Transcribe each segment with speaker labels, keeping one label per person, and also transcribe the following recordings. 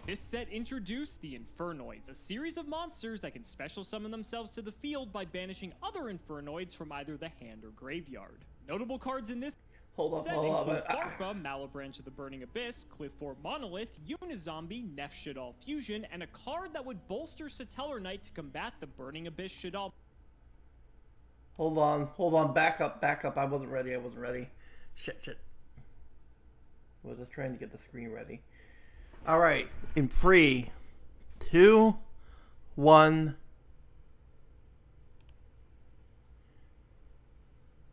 Speaker 1: This set introduced the Infernoids, a series of monsters that can special summon themselves to the field by banishing other Infernoids from either the hand or graveyard. Notable cards in this set include Farfa, Malabranch of the Burning Abyss, Cliff Fort Monolith, Unizombie, Nef Shaddoll Fusion, and a card that would bolster Satellar Knight to combat the Burning Abyss Shaddoll.
Speaker 2: Hold on, back up. I wasn't ready. Shit. I was just trying to get the screen ready. All right, in 3, 2, 1.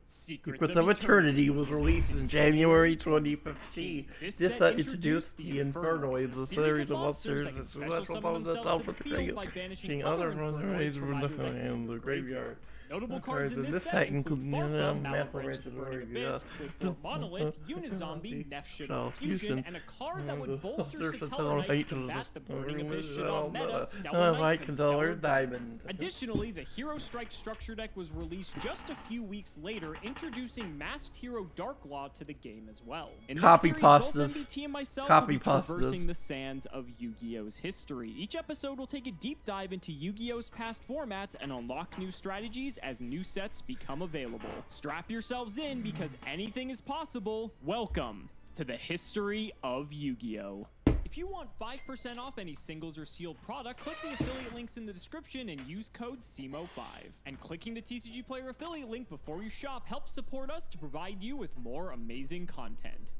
Speaker 2: Secrets of Eternity was released in January 2015. This set introduced the Infernoids, a series of monsters that special summon themselves to the field by banishing other Infernoids from either the hand or the graveyard.
Speaker 1: Notable cards in this set include Farfa, Malabranch of the Burning Abyss, Cliff Fort Monolith, Unizombie, Nef Shaddoll Fusion, and a card that would bolster Satellar Knight to combat the Burning Abyss Shaddoll meta, Stellar Knight Constellar Diamond. Additionally, the Hero Strike structure deck was released just a few weeks later, introducing Masked Hero Darklaw to the game as well. In this series, both MBT and myself will be traversing the sands of Yu-Gi-Oh's history. Each episode will take a deep dive into Yu-Gi-Oh's past formats and unlock new strategies as new sets become available. Strap yourselves in because anything is possible. Welcome to the history of Yu-Gi-Oh! If you want 5% off any singles or sealed product, click the affiliate links in the description and use code CMO5. And clicking the TCG Player affiliate link before you shop helps support us to provide you with more amazing content.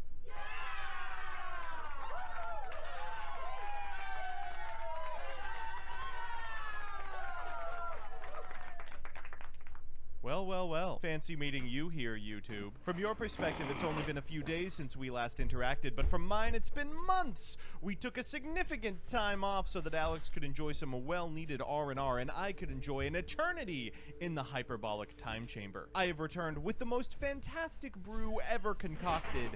Speaker 3: Well. Fancy meeting you here, YouTube. From your perspective, it's only been a few days since we last interacted, but from mine, it's been months! We took a significant time off so that Alex could enjoy some well-needed R&R, and I could enjoy an eternity in the hyperbolic time chamber. I have returned with the most fantastic brew ever concocted.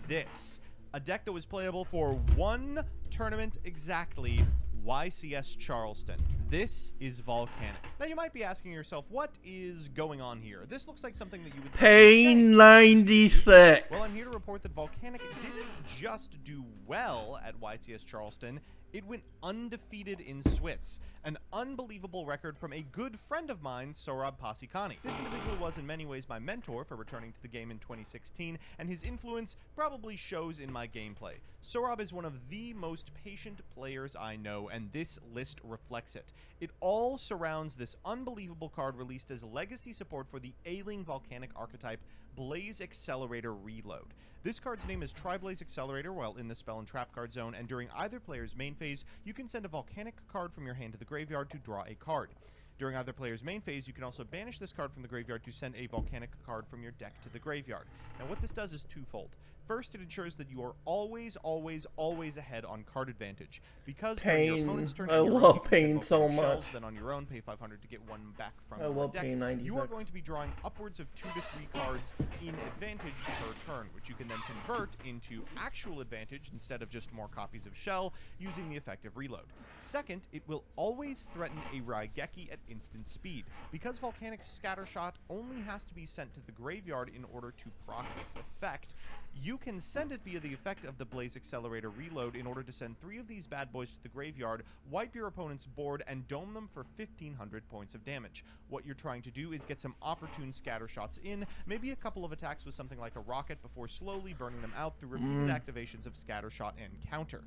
Speaker 3: This. A deck that was playable for one tournament exactly, YCS Charleston. This is Volcanic. Now you might be asking yourself, what is going on here? This looks like something that you would
Speaker 2: PAYNE96.
Speaker 3: Well, I'm here to report that Volcanic didn't just do well at YCS Charleston, it went undefeated in Swiss. An unbelievable record from a good friend of mine, Sohrab Pasikani. This individual was in many ways my mentor for returning to the game in 2016, and his influence probably shows in my gameplay. Sohrab is one of the most patient players I know, and this list reflects it. It all surrounds this unbelievable card released as legacy support for the ailing Volcanic archetype, Blaze Accelerator Reload. This card's name is Tri-Blaze Accelerator while in the spell and trap card zone, and during either player's main phase, you can send a Volcanic card from your hand to the graveyard to draw a card. During either player's main phase, you can also banish this card from the graveyard to send a Volcanic card from your deck to the graveyard. Now what this does is twofold. First, it ensures that you are always ahead on card advantage. Because during your opponent's turn,
Speaker 2: I love Payne so much.
Speaker 3: Then on your own, pay 500 to get one back from
Speaker 2: I
Speaker 3: your
Speaker 2: love
Speaker 3: deck.
Speaker 2: PAYNE96.
Speaker 3: You are going to be drawing upwards of 2 to 3 cards in advantage per turn, which you can then convert into actual advantage instead of just more copies of Shell using the effective reload. Second, it will always threaten a Raigeki at instant speed. Because Volcanic Scattershot only has to be sent to the graveyard in order to proc its effect, you can send it via the effect of the Blaze Accelerator Reload in order to send 3 of these bad boys to the graveyard, wipe your opponent's board, and dome them for 1,500 points of damage. What you're trying to do is get some opportune scatter shots in, maybe a couple of attacks with something like a rocket before slowly burning them out through repeated activations of Scattershot and Counter.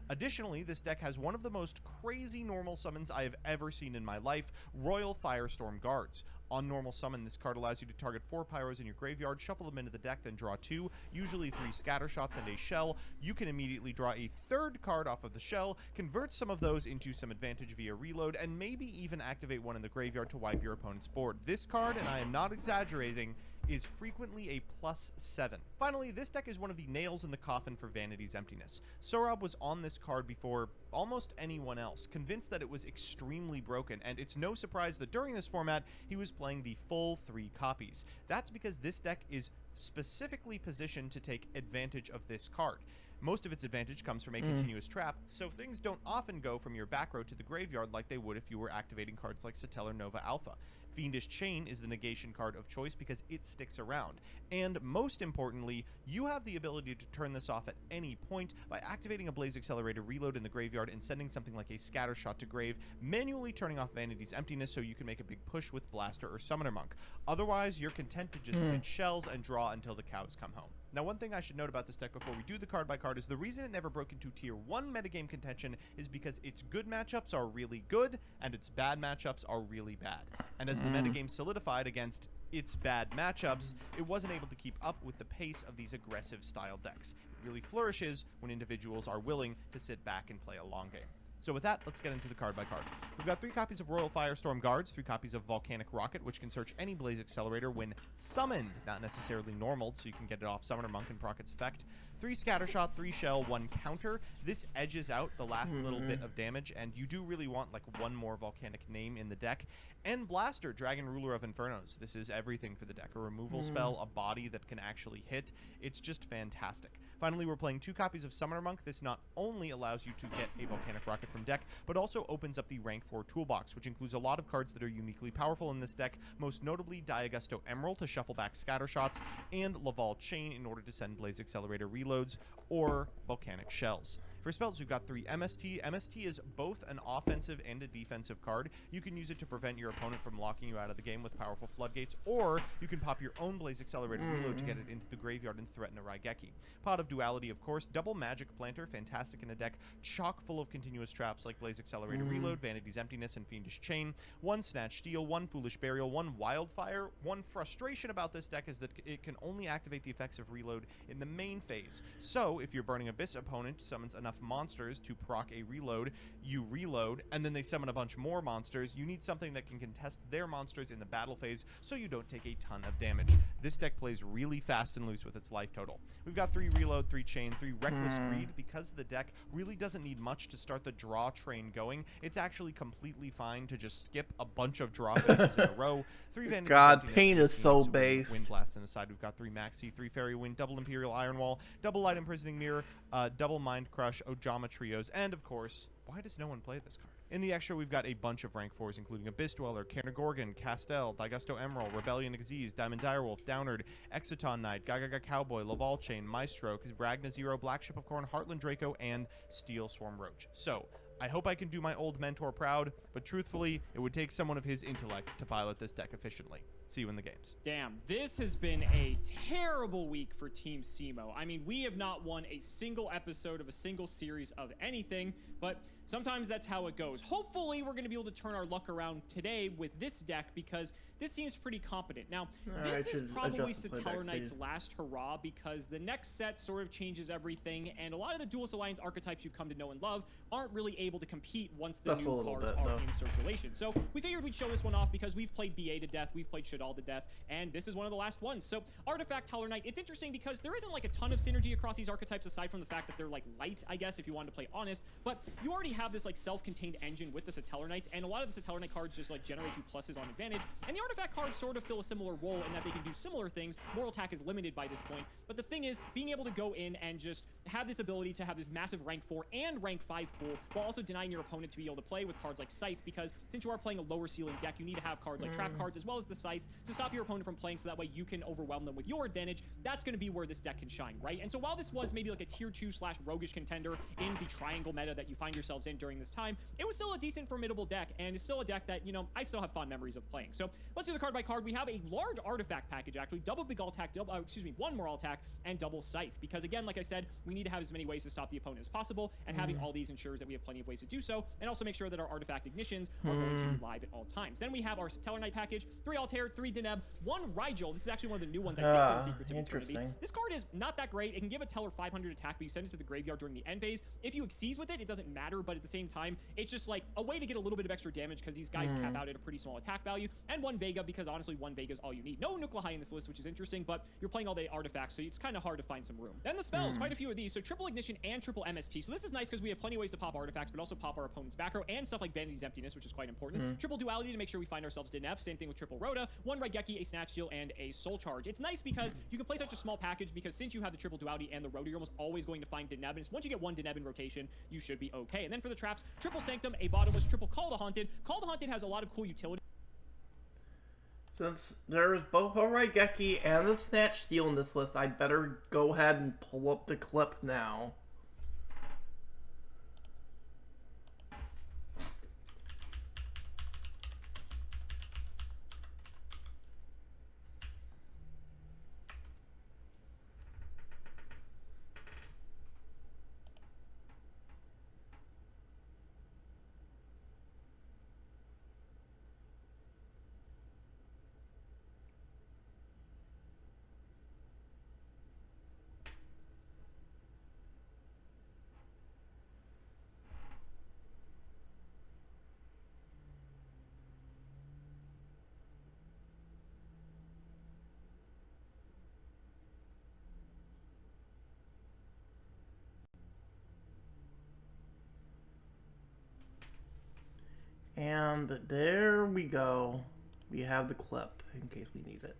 Speaker 3: Additionally, this deck has one of the most crazy normal summons I have ever seen in my life, Royal Firestorm Guards. On normal summon, this card allows you to target 4 Pyros in your graveyard, shuffle them into the deck, then draw 2, usually 3 scatter shots and a shell. You can immediately draw a 3rd card off of the shell, convert some of those into some advantage via reload, and maybe even activate one in the graveyard to wipe your opponent's board. This card, and I am not exaggerating, is frequently a +7. Finally, this deck is one of the nails in the coffin for Vanity's Emptiness. Sohrab was on this card before almost anyone else, convinced that it was extremely broken, and it's no surprise that during this format, he was playing the full 3 copies. That's because this deck is specifically positioned to take advantage of this card. Most of its advantage comes from a continuous trap, so things don't often go from your back row to the graveyard like they would if you were activating cards like Satellar Nova Alpha. Fiendish Chain is the negation card of choice because it sticks around. And most importantly, you have the ability to turn this off at any point by activating a Blaze Accelerator reload in the graveyard and sending something like a Scatter Shot to grave, manually turning off Vanity's Emptiness so you can make a big push with Blaster or Summoner Monk. Otherwise, you're content to just hit shells and draw until the cows come home. Now, one thing I should note about this deck before we do the card by card is the reason it never broke into Tier 1 metagame contention is because its good matchups are really good and its bad matchups are really bad. And as the metagame solidified against its bad matchups, it wasn't able to keep up with the pace of these aggressive style decks. It really flourishes when individuals are willing to sit back and play a long game. So with that, let's get into the card by card. We've got 3 copies of Royal Firestorm Guards, 3 copies of Volcanic Rocket, which can search any Blaze Accelerator when summoned, not necessarily normaled, so you can get it off Summoner Monk and proc its effect. 3 Scattershot, 3 Shell, 1 Counter. This edges out the last little bit of damage, and you do really want like one more Volcanic name in the deck. And Blaster, Dragon Ruler of Infernos. This is everything for the deck. A removal spell, a body that can actually hit. It's just fantastic. Finally, we're playing 2 copies of Summoner Monk. This not only allows you to get a Volcanic Rocket from deck, but also opens up the rank 4 toolbox, which includes a lot of cards that are uniquely powerful in this deck, most notably Diagusto Emerald to shuffle back Scattershots, and Laval Chain in order to send Blaze Accelerator reloads or Volcanic Shells. For spells, we've got 3 MST. MST is both an offensive and a defensive card. You can use it to prevent your opponent from locking you out of the game with powerful floodgates, or you can pop your own Blaze Accelerator reload to get it into the graveyard and threaten a Raigeki. Pot of Duality, of course. Double Magic Planter, fantastic in a deck chock full of continuous traps like Blaze Accelerator reload, Vanity's Emptiness, and Fiendish Chain. 1 Snatch Steal, 1 Foolish Burial, 1 Wildfire. One frustration about this deck is that it can only activate the effects of reload in the main phase. So, if your Burning Abyss opponent summons enough monsters to proc a reload, you reload, and then they summon a bunch more monsters, you need something that can contest their monsters in the battle phase so you don't take a ton of damage. This deck plays really fast and loose with its life total. We've got 3 Reload, 3 Chain, 3 Reckless Greed. Because the deck really doesn't need much to start the draw train going, it's actually completely fine to just skip a bunch of draw phases in a row. 3 Vanity's
Speaker 2: God,
Speaker 3: Emptiness,
Speaker 2: PAYNE is so base.
Speaker 3: Wind Blast on the side. We've got 3 Maxi, 3 Fairy Wind, double Imperial Iron Wall, double Light Imprisoning Mirror, double Mind Crush, Ojama Trios, and of course, why does no one play this card? In the extra, we've got a bunch of rank 4s, including Abyss Dweller, Cairngorgon, Castel, Diagusto Emerald, Rebellion Xyz, Diamond Direwolf, Downard, Exciton Knight, Gagaga Cowboy, Laval Chain, Maestro, Ragna Zero, Black Ship of Corn, Heartland Draco, and Steel Swarm Roach. So, I hope I can do my old mentor proud, but truthfully, it would take someone of his intellect to pilot this deck efficiently. See you in the games.
Speaker 4: Damn, this has been a terrible week for Team SEMO. I mean, we have not won a single episode of a single series of anything, but sometimes that's how it goes. Hopefully, we're going to be able to turn our luck around today with this deck because this seems pretty competent. Now, this is probably Satellar Knight's last hurrah because the next set sort of changes everything, and a lot of the Duelist Alliance archetypes you've come to know and love aren't really able to compete once the new cards are in circulation. So we figured we'd show this one off because we've played BA to death, we've played Shadal to death, and this is one of the last ones. So Artifact Teller Knight, it's interesting because there isn't like a ton of synergy across these archetypes aside from the fact that they're like light, I guess, if you wanted to play honest, but you already have this like self-contained engine with the Satellar Knights, and a lot of the Satellar Knight cards just like generate you pluses on advantage, and the Artifact cards sort of fill a similar role in that they can do similar things. Moral attack is limited by this point, but the thing is, being able to go in and just have this ability to have this massive rank 4 and rank 5 pool, while also denying your opponent to be able to play with cards like Scythe, because since you are playing a lower ceiling deck, you need to have cards like trap cards as well as the Scythes to stop your opponent from playing, so that way you can overwhelm them with your advantage. That's going to be where this deck can shine, right? And so while this was maybe like a tier 2 / roguish contender in the triangle meta that you find yourselves in during this time, it was still a decent, formidable deck, and it's still a deck that, you know, I still have fond memories of playing. So let's do the card by card. We have a large artifact package, actually, double big all attack, one more all attack, and double Scythe, because again, like I said, we need to have as many ways to stop the opponent as possible, and having all these ensures that we have plenty of ways to do so, and also make sure that our artifact ignitions are going to be live at all times. Then we have our Teller Knight package, 3 Altair, 3 Deneb, 1 Rigel. This is actually one of the new ones, I think, in Secrets of Eternity. This card is not that great. It can give a Teller 500 attack, but you send it to the graveyard during the end phase. If you exceeds with it, it doesn't matter, but at the same time, it's just like a way to get a little bit of extra damage because these guys cap out at a pretty small attack value, and 1 Vega because honestly, 1 Vega is all you need. No Nuclei in this list, which is interesting, but you're playing all the artifacts, so it's kind of hard to find some room. Then the spells, quite a few of these. So triple ignition and triple MST. So this is nice because we have plenty of ways to pop artifacts, but also pop our opponent's back row and stuff like Vanity's Emptiness, which is quite important. Triple duality to make sure we find ourselves Deneb. Same thing with triple Rhoda. 1 Raigeki, a Snatch Steal, and a Soul Charge. It's nice because you can play such a small package because since you have the triple duality and the Rhoda, you're almost always going to find Deneb. And once you get 1 Deneb in rotation, you should be okay. And then for the traps, triple Sanctum, a Bottomless, triple Call the Haunted. Call the Haunted has a lot of cool utility.
Speaker 2: Since there's both a Raigeki and a Snatch Steal in this list, I'd better go ahead and pull up the clip now. And there we go. We have the clip in case we need it.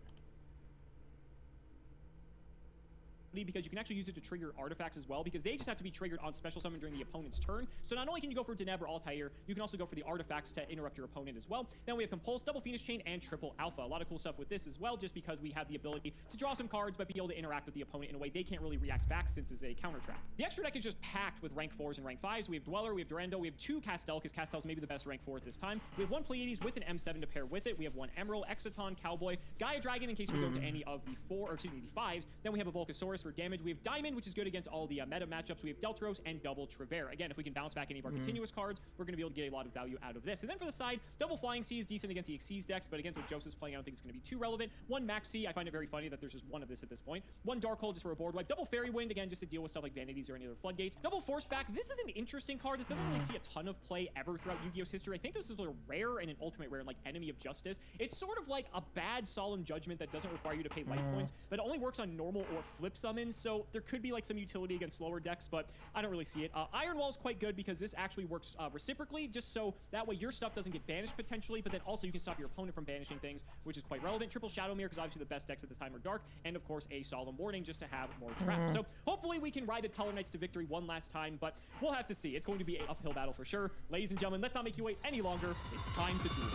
Speaker 4: Because you can actually use it to trigger artifacts as well, because they just have to be triggered on special summon during the opponent's turn. So not only can you go for Deneb or Altair, you can also go for the artifacts to interrupt your opponent as well. Then we have Compulse, Double Phoenix Chain, and Triple Alpha. A lot of cool stuff with this as well, just because we have the ability to draw some cards, but be able to interact with the opponent in a way they can't really react back since it's a counter trap. The extra deck is just packed with rank 4s and rank 5s. We have Dweller, we have Durando, we have 2 Castel, because Castel's maybe the best rank 4 at this time. We have 1 Pleiades with an M7 to pair with it. We have 1 Emerald, Exciton, Cowboy, Gaia Dragon in case we go to any of the 5s. Then we have a Volcasaurus for damage. We have Diamond, which is good against all the meta matchups. We have Deltros and double Trevere. Again, if we can bounce back any of our continuous cards, we're going to be able to get a lot of value out of this. And then for the side, double Flying Sea is decent against the Xyz decks, but against what Joseph's playing, I don't think it's going to be too relevant. 1 Max Sea, I find it very funny that there's just 1 of this at this point. 1 Darkhold just for a board wipe. Double Fairy Wind, again, just to deal with stuff like Vanities or any other floodgates. Double Force Back, this is an interesting card. This doesn't really see a ton of play ever throughout Yu-Gi-Oh's history. I think this is a rare and an ultimate rare, like Enemy of Justice. It's sort of like a bad Solemn Judgment that doesn't require you to pay life points, but it only works on normal or flip summons, so there could be like some utility against slower decks, but I don't really see it. Iron Wall is quite good because this actually works reciprocally, just so that way your stuff doesn't get banished potentially, but then also you can stop your opponent from banishing things, which is quite relevant. Triple Shadow Mirror, because obviously the best decks at this time are dark, and of course a Solemn Warning just to have more traps. So hopefully we can ride the Teller Knights to victory one last time, but we'll have to see. It's going to be an uphill battle for sure. Ladies and gentlemen, let's not make you wait any longer. It's time to duel.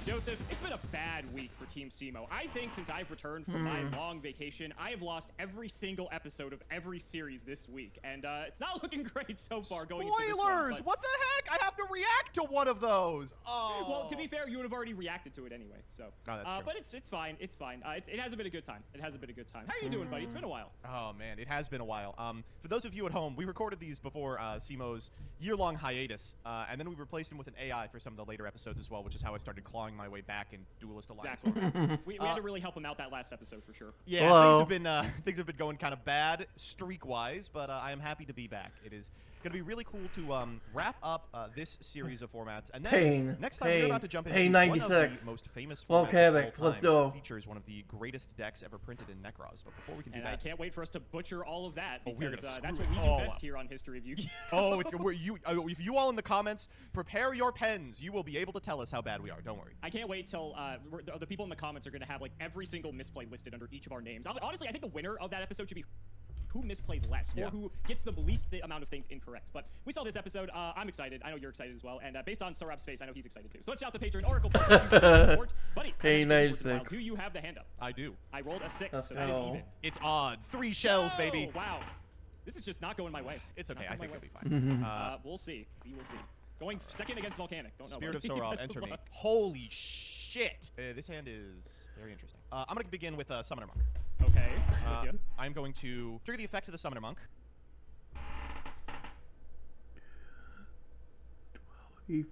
Speaker 4: Joseph, it's been a bad week for Team SEMO. I think since I've returned from my long vacation, I have lost every single episode of every series this week, and it's not looking great so far going into this one.
Speaker 3: Spoilers! What the heck? I have to react to one of those. Oh.
Speaker 4: Well, to be fair, you would have already reacted to it anyway, so.
Speaker 3: Oh, that's true.
Speaker 4: But it's fine. It's fine. It hasn't been a good time. It hasn't been a good time. How are you doing, buddy? It's been a while.
Speaker 3: Oh man, it has been a while. For those of you at home, we recorded these before SEMO's year-long hiatus, and then we replaced him with an AI for some of the later episodes as well, which is how I started clawing my way back in Duelist Alliance.
Speaker 4: Exactly. we had to really help him out that last episode for sure.
Speaker 3: Yeah, things have been going kind of bad streak-wise, but I am happy to be back. It is going to be really cool to wrap up this series of formats, and then next time we're about to jump into
Speaker 2: PAYNE96.
Speaker 3: one of the most famous formats of all time. It features one of the greatest decks ever printed in Necros. But before we can do that,
Speaker 4: I can't wait for us to butcher all of that,
Speaker 3: we're
Speaker 4: because
Speaker 3: gonna
Speaker 4: that's what we do best here on History of Yu-Gi-Oh.
Speaker 3: If you all in the comments prepare your pens, you will be able to tell us how bad we are. Don't worry.
Speaker 4: I can't wait till the people in the comments are going to have like every single misplay listed under each of our names. Honestly, I think the winner of that episode should be who misplays less, or who gets the least amount of things incorrect. But we saw this episode. I'm excited. I know you're excited as well. And based on Sorab's face, I know he's excited too. So let's shout the Patreon Oracle for support. Buddy,
Speaker 2: PAYNE96.
Speaker 4: do you have the hand up?
Speaker 3: I do.
Speaker 4: I rolled a 6,
Speaker 2: Let's
Speaker 4: so that is
Speaker 2: go.
Speaker 4: even.
Speaker 3: It's odd. 3 shells, baby.
Speaker 4: Wow. This is just not going my way.
Speaker 3: It's okay. I think it'll be
Speaker 2: Mm-hmm.
Speaker 3: fine.
Speaker 4: We'll see. We will see. Going second against Volcanic. Don't know.
Speaker 3: Spirit of
Speaker 4: buddy.
Speaker 3: Sorab,
Speaker 4: Best of
Speaker 3: enter me.
Speaker 4: luck.
Speaker 3: Holy shit. This hand is very interesting. I'm going to begin with Summoner Monk.
Speaker 4: Okay. With you.
Speaker 3: I'm going to trigger the effect of the Summoner Monk.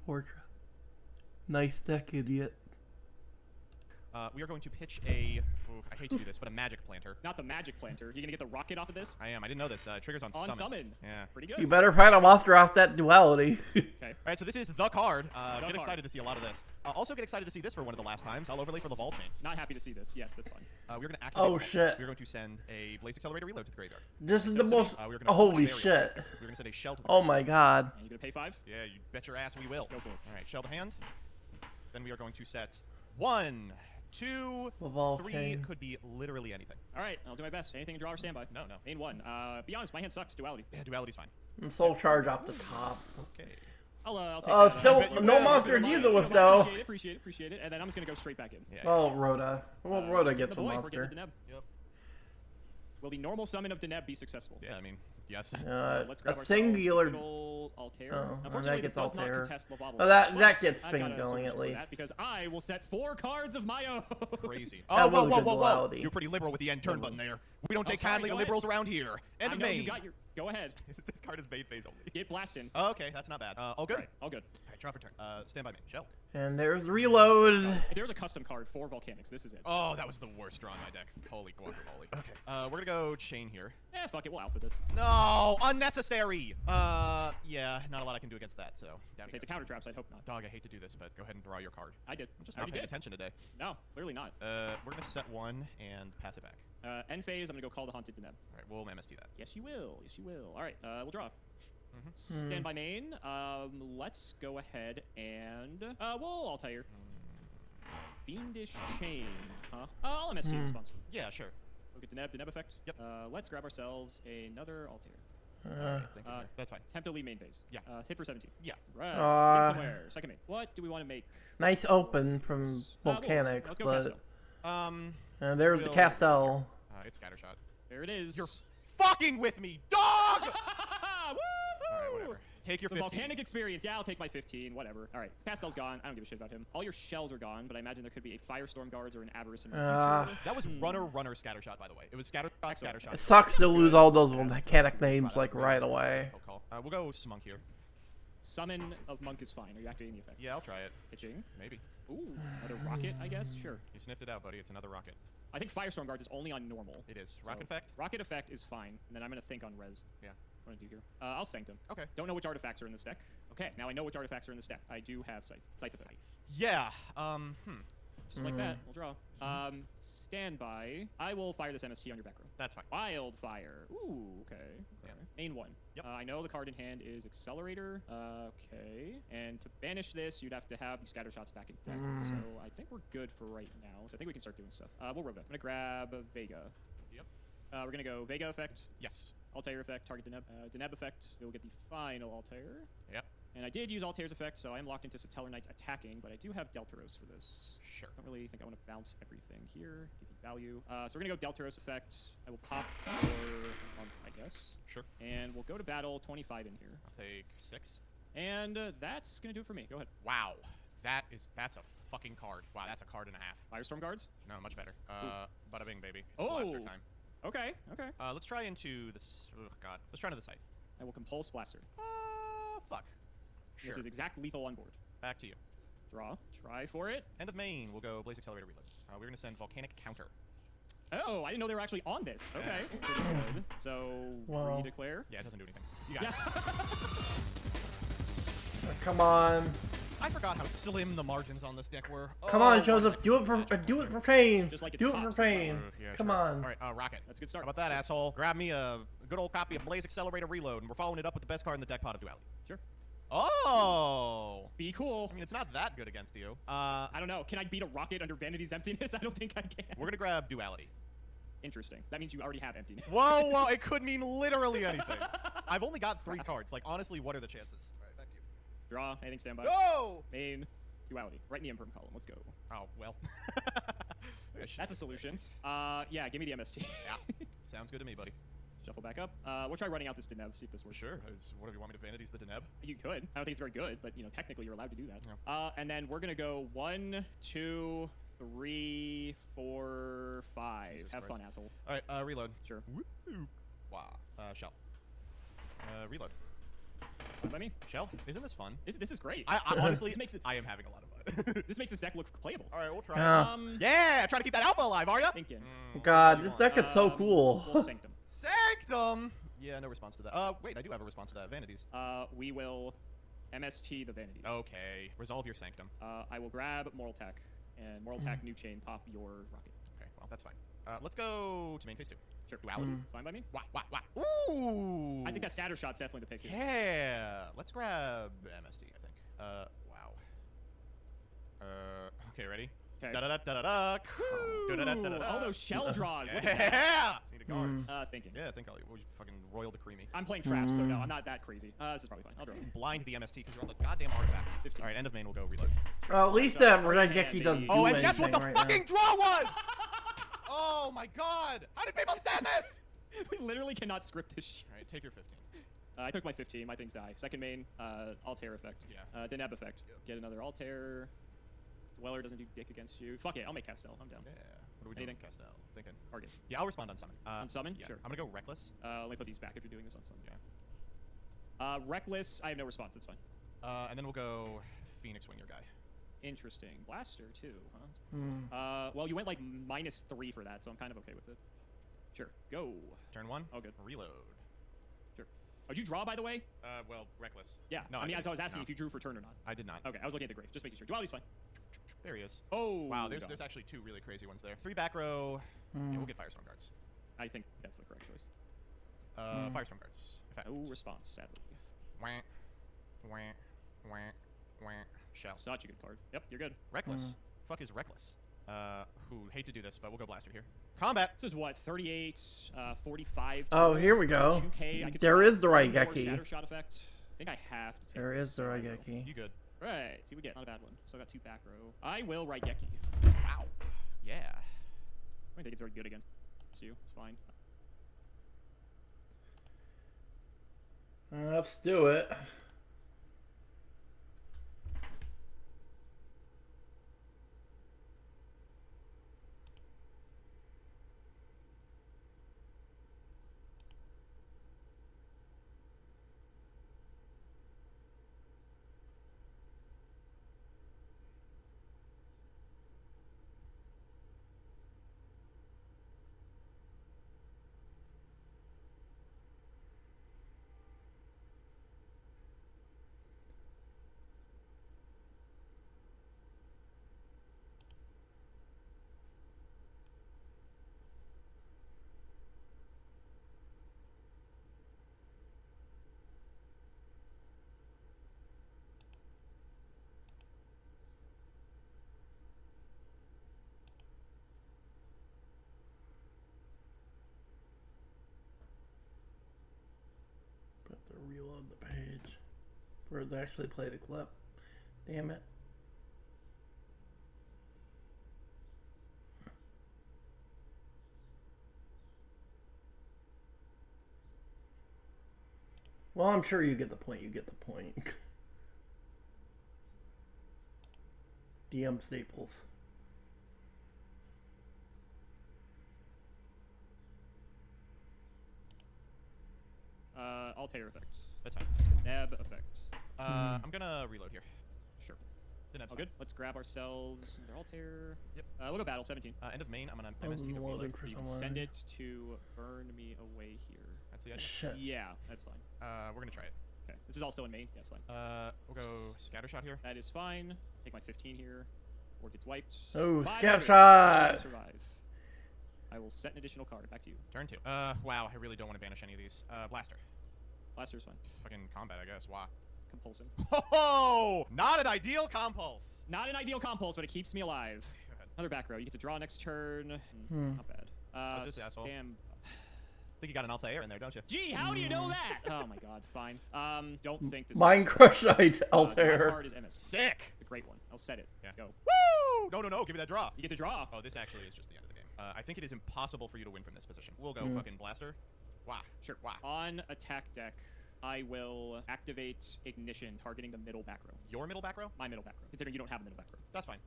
Speaker 2: Fortress. Nice deck, idiot.
Speaker 3: We are going to pitch a, I hate to do this, but a Magic Planter.
Speaker 4: Not the Magic Planter. You gonna get the rocket off of this?
Speaker 3: I am. I didn't know this. Triggers on summon. Yeah.
Speaker 4: Pretty good.
Speaker 2: You better find a monster off that duality.
Speaker 4: Okay.
Speaker 3: All right, so this is the card. Get
Speaker 4: card.
Speaker 3: excited to see a lot of this. Also get excited to see this for one of the last times. I'll overlay for the Vault Chain.
Speaker 4: Not happy to see this. Yes, that's fine.
Speaker 3: We're going to activate.
Speaker 2: Oh, shit.
Speaker 3: We're going to send a Blaze Accelerator reload to the graveyard.
Speaker 2: This is the most.
Speaker 3: We're gonna
Speaker 2: Holy
Speaker 3: push
Speaker 2: shit.
Speaker 3: We're going to send a shell to the
Speaker 2: Oh my god.
Speaker 4: And you gonna pay 5?
Speaker 3: Yeah, you bet your ass we will.
Speaker 4: Go for it.
Speaker 3: All right, shell to hand. Then we are going to set 1, 2,
Speaker 2: The Vault
Speaker 3: 3.
Speaker 2: Chain.
Speaker 3: Could be literally anything.
Speaker 4: All right, I'll do my best. Anything in draw or standby?
Speaker 3: No.
Speaker 4: Main 1. Be honest, my hand sucks. Duality.
Speaker 3: Yeah, duality's fine.
Speaker 2: And soul charge off the top.
Speaker 3: Okay.
Speaker 4: I'll take
Speaker 2: Oh,
Speaker 4: that.
Speaker 2: still
Speaker 3: bet you
Speaker 2: no
Speaker 3: will.
Speaker 2: monster
Speaker 3: You
Speaker 2: neither
Speaker 3: will.
Speaker 2: with though.
Speaker 4: Appreciate it. And then I'm just gonna go straight back in.
Speaker 3: Yeah.
Speaker 2: Well, Rhoda. Well, Rhoda
Speaker 4: The
Speaker 2: gets a
Speaker 4: boy, we're
Speaker 2: monster.
Speaker 4: getting the Deneb.
Speaker 3: Yep.
Speaker 4: Will the normal summon of Deneb be successful?
Speaker 3: Yeah, I mean, yes.
Speaker 4: Let's
Speaker 2: A
Speaker 4: grab ourselves
Speaker 2: singular.
Speaker 4: a good ol' Altair.
Speaker 2: Oh, and
Speaker 4: Unfortunately,
Speaker 2: that
Speaker 4: this
Speaker 2: gets
Speaker 4: does not
Speaker 2: Altair.
Speaker 4: contest Lavable.
Speaker 2: Well, that
Speaker 4: But
Speaker 2: gets
Speaker 4: I've
Speaker 2: thing
Speaker 4: got a
Speaker 2: going
Speaker 4: solution
Speaker 2: at
Speaker 4: for
Speaker 2: least.
Speaker 4: that because I will set 4 cards of my own.
Speaker 3: Crazy.
Speaker 2: That
Speaker 3: Oh, whoa,
Speaker 2: was
Speaker 3: whoa,
Speaker 2: good
Speaker 3: whoa, whoa.
Speaker 2: duality.
Speaker 3: You're pretty liberal with the end turn button there. We don't take
Speaker 4: sorry,
Speaker 3: kindly
Speaker 4: go
Speaker 3: to
Speaker 4: ahead.
Speaker 3: liberals around here. End
Speaker 4: I
Speaker 3: of
Speaker 4: know
Speaker 3: main.
Speaker 4: you got your. Go ahead.
Speaker 3: This card is main phase only.
Speaker 4: Get blasting.
Speaker 3: Oh, okay, that's not bad. All good?
Speaker 4: Right, all good.
Speaker 3: All right, draw for turn. Stand by main. Shell.
Speaker 2: And there's reload.
Speaker 4: If there's a custom card for Volcanics, this is it.
Speaker 3: Oh, that was the worst draw in my deck. Holy guacamole. Okay. We're gonna go chain here.
Speaker 4: Fuck it, we'll alpha this.
Speaker 3: No, unnecessary. Yeah, not a lot I can do against that. So down
Speaker 4: Say it's a counter traps, I'd hope not.
Speaker 3: Dog, I hate to do this, but go ahead and draw your card.
Speaker 4: I did.
Speaker 3: I'm just
Speaker 4: I
Speaker 3: not
Speaker 4: already
Speaker 3: paying
Speaker 4: did.
Speaker 3: attention today.
Speaker 4: No, clearly not.
Speaker 3: We're gonna set 1 and pass it back.
Speaker 4: End phase, I'm gonna go call the Haunted Deneb.
Speaker 3: All right, we'll MST that.
Speaker 4: Yes, you will. Yes, you will. All right, we'll draw.
Speaker 3: Mhm.
Speaker 4: Stand by main. Let's go ahead and we'll Altair. Fiendish Chain, huh? I'll MST in response.
Speaker 3: Yeah, sure.
Speaker 4: Look at Deneb effect.
Speaker 3: Yep.
Speaker 4: Let's grab ourselves another Altair.
Speaker 3: That's fine.
Speaker 4: Attempt to lead main phase.
Speaker 3: Yeah.
Speaker 4: Hit for 17.
Speaker 3: Yeah.
Speaker 4: Right. Get somewhere. Second main. What do we want to make?
Speaker 2: Nice open from Volcanics,
Speaker 4: let's go
Speaker 2: but
Speaker 4: Castle.
Speaker 2: there's the Castel.
Speaker 3: It's scattershot.
Speaker 4: There it is.
Speaker 3: You're fucking with me, dog!
Speaker 4: Woo!
Speaker 3: Alright, whatever. Take your
Speaker 4: The
Speaker 3: 15.
Speaker 4: volcanic experience. Yeah, I'll take my 15. Whatever. All right. Pastel's gone. I don't give a shit about him. All your shells are gone, but I imagine there could be a Firestorm Guards or an Avarice in my future.
Speaker 3: That was runner scattershot, by the way. It was scattershot,
Speaker 4: Excellent.
Speaker 3: scattershot.
Speaker 2: It sucks to lose all those volcanic names like right away.
Speaker 3: Oh, call. We'll go Smunk here.
Speaker 4: Summon of Monk is fine. Are you activating the effect?
Speaker 3: Yeah, I'll try it.
Speaker 4: Pitching.
Speaker 3: Maybe.
Speaker 4: Ooh, another rocket, I guess? Sure.
Speaker 3: You sniffed it out, buddy. It's another rocket.
Speaker 4: I think Firestorm Guards is only on normal.
Speaker 3: It is.
Speaker 4: So
Speaker 3: Rocket effect?
Speaker 4: Rocket effect is fine. And then I'm going to think on res.
Speaker 3: Yeah.
Speaker 4: What do I do here? I'll Sanctum.
Speaker 3: Okay.
Speaker 4: Don't know which artifacts are in this deck. Okay, now I know which artifacts are in this deck. I do have Scythe. Scythe effect.
Speaker 3: Yeah.
Speaker 4: Just like that. We'll draw. Standby. I will fire this MST on your back row.
Speaker 3: That's fine.
Speaker 4: Wildfire. Ooh, okay.
Speaker 3: Yeah.
Speaker 4: Main 1.
Speaker 3: Yep.
Speaker 4: I know the card in hand is Accelerator. Okay. And to banish this, you'd have to have the scatter shots back in deck. So I think we're good for right now. So I think we can start doing stuff. We'll roll that. I'm going to grab Vega.
Speaker 3: Yep.
Speaker 4: We're going to go Vega effect.
Speaker 3: Yes.
Speaker 4: Altair effect, target Deneb. Deneb effect, we'll get the final Altair.
Speaker 3: Yep.
Speaker 4: And I did use Altair's effect, so I am locked into Satellar Knights attacking, but I do have Deltaros for this.
Speaker 3: Sure.
Speaker 4: I don't really think I want to bounce everything here. Give you value. So we're going to go Deltaros effect. I will pop for Monk, I guess.
Speaker 3: Sure.
Speaker 4: And we'll go to battle 25 in here.
Speaker 3: I'll take 6.
Speaker 4: And that's going to do it for me. Go ahead.
Speaker 3: Wow. That's a fucking card. Wow, that's a card and a half.
Speaker 4: Firestorm Guards?
Speaker 3: No, much better. Bada bing, baby. It's
Speaker 4: Oh.
Speaker 3: blaster time.
Speaker 4: Okay, okay.
Speaker 3: Let's try into this. Oh, God. Let's try into the Scythe.
Speaker 4: I will Compulse Blaster.
Speaker 3: Fuck. Sure.
Speaker 4: This is exact lethal on board.
Speaker 3: Back to you.
Speaker 4: Draw. Try for it.
Speaker 3: End of main. We'll go Blaze Accelerator Reload. We're going to send Volcanic Counter.
Speaker 4: Oh, I didn't know they were actually on this. Okay.
Speaker 3: Yeah.
Speaker 4: Pretty good. So,
Speaker 2: Wow.
Speaker 4: redeclare.
Speaker 3: Yeah, it doesn't do anything. You got
Speaker 4: Yeah.
Speaker 3: it.
Speaker 2: Come on.
Speaker 3: I forgot how slim the margins on this deck were.
Speaker 2: Come on, Joseph. Do it for pain.
Speaker 4: Just like it's
Speaker 2: Do it for
Speaker 4: tops.
Speaker 2: pain.
Speaker 3: Yeah,
Speaker 2: Come
Speaker 3: sure.
Speaker 2: on.
Speaker 3: All right, Rocket.
Speaker 4: That's a good start.
Speaker 3: How about that, asshole? Grab me a good old copy of Blaze Accelerator Reload, and we're following it up with the best card in the deck, Pot of Duality.
Speaker 4: Sure.
Speaker 3: Oh!
Speaker 4: Be cool.
Speaker 3: I mean, it's not that good against you.
Speaker 4: I don't know. Can I beat a rocket under Vanity's Emptiness? I don't think I can.
Speaker 3: We're gonna grab Duality.
Speaker 4: Interesting. That means you already have Emptiness.
Speaker 3: Whoa! It could mean literally anything. I've only got 3 cards. Like, honestly, what are the chances? All right, back to you.
Speaker 4: Draw. Anything standby.
Speaker 3: Go!
Speaker 4: Main. Duality. Right in the Imperm column. Let's go.
Speaker 3: Oh, well.
Speaker 4: That's a solution. Yeah, give me the MST.
Speaker 3: Yeah. Sounds good to me, buddy.
Speaker 4: Shuffle back up. We'll try running out this Deneb, see if this works.
Speaker 3: Sure. What do you want me to Vanities the Deneb?
Speaker 4: You could. I don't think it's very good, but, you know, technically you're allowed to do that.
Speaker 3: Yeah.
Speaker 4: And then we're going to go 1, 2, 3, 4, 5.
Speaker 3: Jesus
Speaker 4: Have
Speaker 3: Christ.
Speaker 4: fun, asshole.
Speaker 3: All right, reload.
Speaker 4: Sure.
Speaker 3: Woo. Wow. Shell. Reload.
Speaker 4: Fine by me.
Speaker 3: Shell, isn't this fun?
Speaker 4: This is great.
Speaker 3: I honestly,
Speaker 4: This makes it-
Speaker 3: I am having a lot of fun.
Speaker 4: This makes this deck look playable.
Speaker 3: All right, we'll try.
Speaker 2: Yeah.
Speaker 3: Yeah, trying to keep that alpha alive, are ya?
Speaker 4: Thinking.
Speaker 2: God, this deck is so
Speaker 4: We'll
Speaker 2: cool.
Speaker 4: Sanctum.
Speaker 3: Sanctum. Yeah, no response to that. Wait, I do have a response to that. Vanities.
Speaker 4: We will MST the Vanities.
Speaker 3: Okay, resolve your Sanctum.
Speaker 4: I will grab Moral Tech, and Moral Tech, New Chain, pop your rocket.
Speaker 3: Okay, well, that's fine. Let's go to main phase 2.
Speaker 4: Sure.
Speaker 3: Duality.
Speaker 4: It's fine by me.
Speaker 3: Wah. Ooh.
Speaker 4: I think that Satter Shot's definitely the pick here.
Speaker 3: Yeah. Let's grab MSD, I think. Wow. Okay, ready?
Speaker 4: Okay.
Speaker 3: Da-da-da-da-da-da.
Speaker 4: All those shell draws. Look at that.
Speaker 3: Yeah! Need a guards.
Speaker 4: Thinking.
Speaker 3: Yeah, think I'll fucking royal the creamy.
Speaker 4: I'm playing traps, so no, I'm not that crazy. This is probably fine. I'll draw.
Speaker 3: Blind the MST because you're all the goddamn artifacts.
Speaker 4: 15.
Speaker 3: Alright, end of main, we'll go reload.
Speaker 2: Well, at least that Raigeki doesn't do
Speaker 3: Oh, and
Speaker 2: anything
Speaker 3: guess what the
Speaker 2: right
Speaker 3: fucking
Speaker 2: now.
Speaker 3: draw was? Oh my god! How did people stand this?
Speaker 4: We literally cannot script this shit.
Speaker 3: Alright, take your 15.
Speaker 4: I took my 15. My things die. Second main, Altair effect.
Speaker 3: Yeah.
Speaker 4: Deneb effect. Get another Altair. Dweller doesn't do dick against you. Fuck it, I'll make Castel. I'm down.
Speaker 3: Yeah. What are we doing?
Speaker 4: Anything?
Speaker 3: Castel. Thinking.
Speaker 4: Target.
Speaker 3: Yeah, I'll respond on summon.
Speaker 4: On summon?
Speaker 3: Yeah.
Speaker 4: Sure.
Speaker 3: I'm gonna go reckless.
Speaker 4: Let me put these back if you're doing this on summon.
Speaker 3: Yeah.
Speaker 4: Reckless, I have no response. That's fine.
Speaker 3: And then we'll go Phoenix Wing your guy.
Speaker 4: Interesting. Blaster, too, huh? Well, you went like -3 for that, so I'm kind of okay with it. Sure. Go.
Speaker 3: Turn 1.
Speaker 4: Oh, good.
Speaker 3: Reload.
Speaker 4: Sure. Oh, did you draw, by the way?
Speaker 3: Well, reckless.
Speaker 4: Yeah.
Speaker 3: No,
Speaker 4: I mean,
Speaker 3: didn't.
Speaker 4: I was asking
Speaker 3: No.
Speaker 4: if you drew for turn or not.
Speaker 3: I did not.
Speaker 4: Okay, I was looking at the grave. Just making sure. Duality's fine.
Speaker 3: There he is.
Speaker 4: Oh.
Speaker 3: Wow, there's
Speaker 4: God.
Speaker 3: actually 2 really crazy ones there. 3 back row. Yeah, we'll get Firestorm guards.
Speaker 4: I think that's the correct choice.
Speaker 3: Firestorm guards. Effect.
Speaker 4: No response, sadly.
Speaker 3: Wah, wah, wah, wah. Shell.
Speaker 4: Such a good card. Yep, you're good.
Speaker 3: Reckless. Fuck is reckless. Who hate to do this, but we'll go blaster here. Combat.
Speaker 4: This is what, 38, 45.
Speaker 2: Oh, here we go.
Speaker 4: 2K. I could
Speaker 2: There
Speaker 4: swap
Speaker 2: is the
Speaker 4: one more
Speaker 2: Raigeki.
Speaker 4: Scattershot effect. I think I have to take
Speaker 2: There
Speaker 4: this,
Speaker 2: is the
Speaker 4: so I will.
Speaker 2: Raigeki.
Speaker 3: You good?
Speaker 4: Right, see what we get. Not a bad one. Still got 2 back row. I will Raigeki.
Speaker 3: Wow. Yeah.
Speaker 4: I think it's very good against you. It's fine.
Speaker 2: Let's do it. Have to reload the page for it to actually play the clip. Damn it. Well, I'm sure you get the point. You get the point. DM Staples.
Speaker 4: Altair effect.
Speaker 3: That's fine.
Speaker 4: Neb effect.
Speaker 3: I'm gonna reload here.
Speaker 4: Sure.
Speaker 3: The neb's
Speaker 4: All good. Let's grab ourselves another Altair.
Speaker 3: Yep.
Speaker 4: We'll go battle 17.
Speaker 3: End of main, I'm gonna
Speaker 2: I was
Speaker 3: MST the
Speaker 2: loading
Speaker 3: reload.
Speaker 2: for
Speaker 4: You can
Speaker 2: someone.
Speaker 4: send it to burn me away here.
Speaker 3: That's the idea.
Speaker 2: Shit.
Speaker 4: Yeah, that's fine.
Speaker 3: We're gonna try it.
Speaker 4: Okay. This is all still in main. Yeah, it's fine.
Speaker 3: We'll go scattershot here.
Speaker 4: That is fine. Take my 15 here. Or gets wiped.
Speaker 2: Oh,
Speaker 4: 500.
Speaker 2: scat shot!
Speaker 4: Survive. I will set an additional card. Back to you.
Speaker 3: Turn 2. Wow, I really don't want to banish any of these. Blaster.
Speaker 4: Blaster's fine.
Speaker 3: Fucking combat, I guess. Wow.
Speaker 4: Compulsion.
Speaker 3: Oh, not an ideal compulse.
Speaker 4: Not an ideal compulse, but it keeps me alive.
Speaker 3: Go ahead.
Speaker 4: Another back row. You get to draw next turn. Not bad.
Speaker 3: What's this asshole?
Speaker 4: Damn.
Speaker 3: Think you got an Altair in there, don't you?
Speaker 4: Gee, how do you know that? Oh my god, fine. Don't think this
Speaker 2: Mind Crush Knight
Speaker 4: The last
Speaker 2: Altair.
Speaker 4: card is MS.
Speaker 3: Sick.
Speaker 4: The great one. I'll set it.
Speaker 3: Yeah.
Speaker 4: Go.
Speaker 3: Woo! No, no, no. Give me that draw.
Speaker 4: You get to draw.
Speaker 3: Oh, this actually is just the end of the game. I think it is impossible for you to win from this position. We'll go fucking blaster. Wow.
Speaker 4: Sure.
Speaker 3: Wow.
Speaker 4: On attack deck, I will activate Ignition, targeting the middle back row.
Speaker 3: Your middle back row?
Speaker 4: My middle back row. Considering you don't have a middle back row.
Speaker 3: That's fine.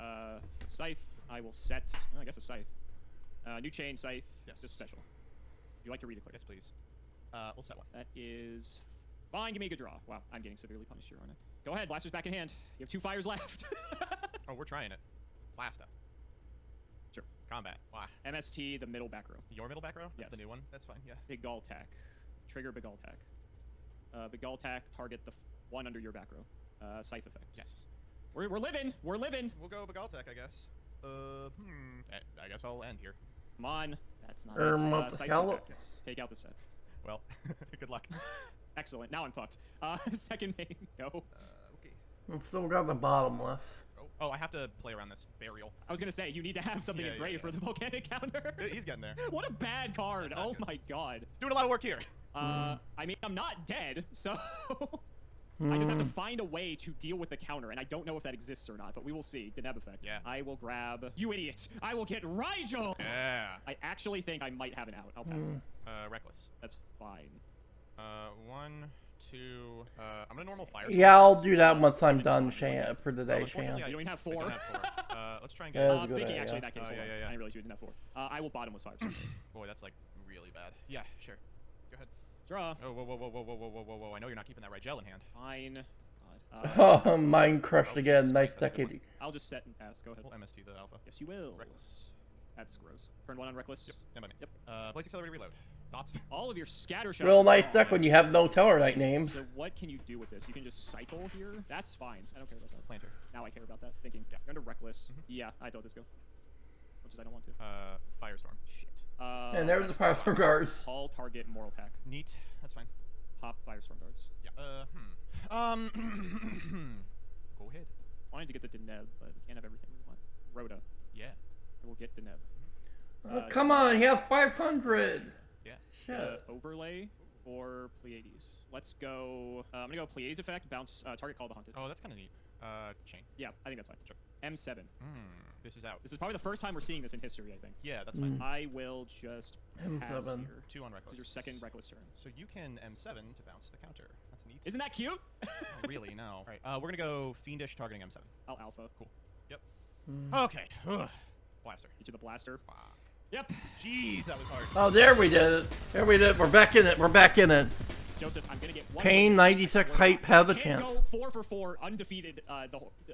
Speaker 4: Scythe. I will set. I guess a Scythe. New chain Scythe.
Speaker 3: Yes.
Speaker 4: Just special. Would you like to redeclare?
Speaker 3: Yes, please. We'll set one.
Speaker 4: That is fine. Give me a good draw. Wow, I'm getting severely punished here, aren't I? Go ahead. Blaster's back in hand. You have 2 fires left.
Speaker 3: Oh, we're trying it. Blaster.
Speaker 4: Sure.
Speaker 3: Combat. Wow.
Speaker 4: MST, the middle back row.
Speaker 3: Your middle back row? That's
Speaker 4: Yes.
Speaker 3: the new one. That's fine. Yeah.
Speaker 4: Big Gall attack. Trigger Big Gall attack. Big Gall attack. Target the one under your back row. Scythe effect.
Speaker 3: Yes.
Speaker 4: We're living. We're living.
Speaker 3: We'll go Bagaltech, I guess. I guess I'll end here.
Speaker 4: Come on. That's not Scythe
Speaker 2: Scallop.
Speaker 4: attack. Take out the set.
Speaker 3: Well, good luck.
Speaker 4: Excellent. Now I'm fucked. Second main. Go.
Speaker 3: Okay.
Speaker 2: I've still got the bottom left.
Speaker 3: Oh, Oh, I have to play around this burial.
Speaker 4: I was gonna say, you need to have something engraved for the volcanic counter.
Speaker 3: He's getting there.
Speaker 4: What a bad card. Oh my god.
Speaker 3: It's doing a lot of work here.
Speaker 4: I mean, I'm not dead, so I just have to find a way to deal with the counter, and I don't know if that exists or not, but we will see. Deneb effect.
Speaker 3: Yeah.
Speaker 4: I will grab... You idiot! I will get Rigel!
Speaker 3: Yeah.
Speaker 4: I actually think I might have an out. I'll pass.
Speaker 3: Reckless.
Speaker 4: That's fine.
Speaker 3: 1, 2... I'm gonna normal fire.
Speaker 2: Yeah, I'll do that once I'm done, Shan, for the day, Shan.
Speaker 4: You don't even have 4.
Speaker 3: I don't have 4. Let's try and
Speaker 2: Yeah,
Speaker 3: get...
Speaker 2: that's a good
Speaker 4: Thinking
Speaker 2: idea.
Speaker 4: actually in that case.
Speaker 3: Oh,
Speaker 4: hold on.
Speaker 3: yeah.
Speaker 4: I didn't realize you didn't have 4. I will bottomless fire.
Speaker 3: Boy, that's like really bad. Yeah, sure. Go ahead.
Speaker 4: Draw.
Speaker 3: Oh, whoa. I know you're not keeping that right gel in hand.
Speaker 4: Fine.
Speaker 2: Oh, mine crushed again.
Speaker 3: Jesus
Speaker 2: Nice
Speaker 3: Christ, that's a good
Speaker 2: decade.
Speaker 4: I'll just set and pass. Go ahead.
Speaker 3: We'll MST the alpha.
Speaker 4: Yes, you will.
Speaker 3: Reckless.
Speaker 4: That's gross. Turn 1 on Reckless.
Speaker 3: Yep, stand by me.
Speaker 4: Yep.
Speaker 3: Blaze accelerated reload. Thoughts?
Speaker 4: All of your scatter shots.
Speaker 2: Real
Speaker 4: are
Speaker 2: nice
Speaker 4: gone.
Speaker 2: deck when you have no Tellarknight names.
Speaker 4: So what can you do with this? You can just cycle here. That's fine. I don't care about that.
Speaker 3: Planter.
Speaker 4: Now I care about that. Thinking. Yeah. You're under Reckless. Yeah, I thought this go. Much as I don't want to.
Speaker 3: Firestorm.
Speaker 4: Shit.
Speaker 2: And there's the Firestorm guards.
Speaker 4: All target moral pack.
Speaker 3: Neat. That's fine.
Speaker 4: Pop Firestorm guards.
Speaker 3: Yeah. Go ahead.
Speaker 4: Wanted to get the Deneb, but we can't have everything we want. Rhoda.
Speaker 3: Yeah.
Speaker 4: I will get Deneb.
Speaker 2: Come on, he has 500.
Speaker 3: Yeah.
Speaker 2: Shit.
Speaker 4: Overlay or Pleiades. Let's go. I'm gonna go Pleiades effect. Bounce. Target call the haunted.
Speaker 3: Oh, that's kind of neat. Chain.
Speaker 4: Yeah, I think that's fine.
Speaker 3: Sure.
Speaker 4: M7.
Speaker 3: This is out.
Speaker 4: This is probably the first time we're seeing this in history, I think.
Speaker 3: Yeah, that's fine.
Speaker 4: I will just pass
Speaker 2: M7.
Speaker 4: here.
Speaker 3: 2 on
Speaker 4: This
Speaker 3: reckless.
Speaker 4: is your second reckless turn.
Speaker 3: So you can M7 to bounce the counter. That's neat.
Speaker 4: Isn't that cute?
Speaker 3: Not really, no. All right, we're gonna go fiendish targeting M7.
Speaker 4: I'll alpha.
Speaker 3: Cool. Yep. Okay. Ugh. Blaster.
Speaker 4: Get you the blaster.
Speaker 3: Wow.
Speaker 4: Yep.
Speaker 3: Jeez, that was hard.
Speaker 2: Oh, there we did it. There we did it. We're back in it. We're back in it.
Speaker 4: Joseph, I'm gonna get one.
Speaker 2: PAYNE96 hype has a
Speaker 4: Can't
Speaker 2: chance.
Speaker 4: go 4 for 4, undefeated.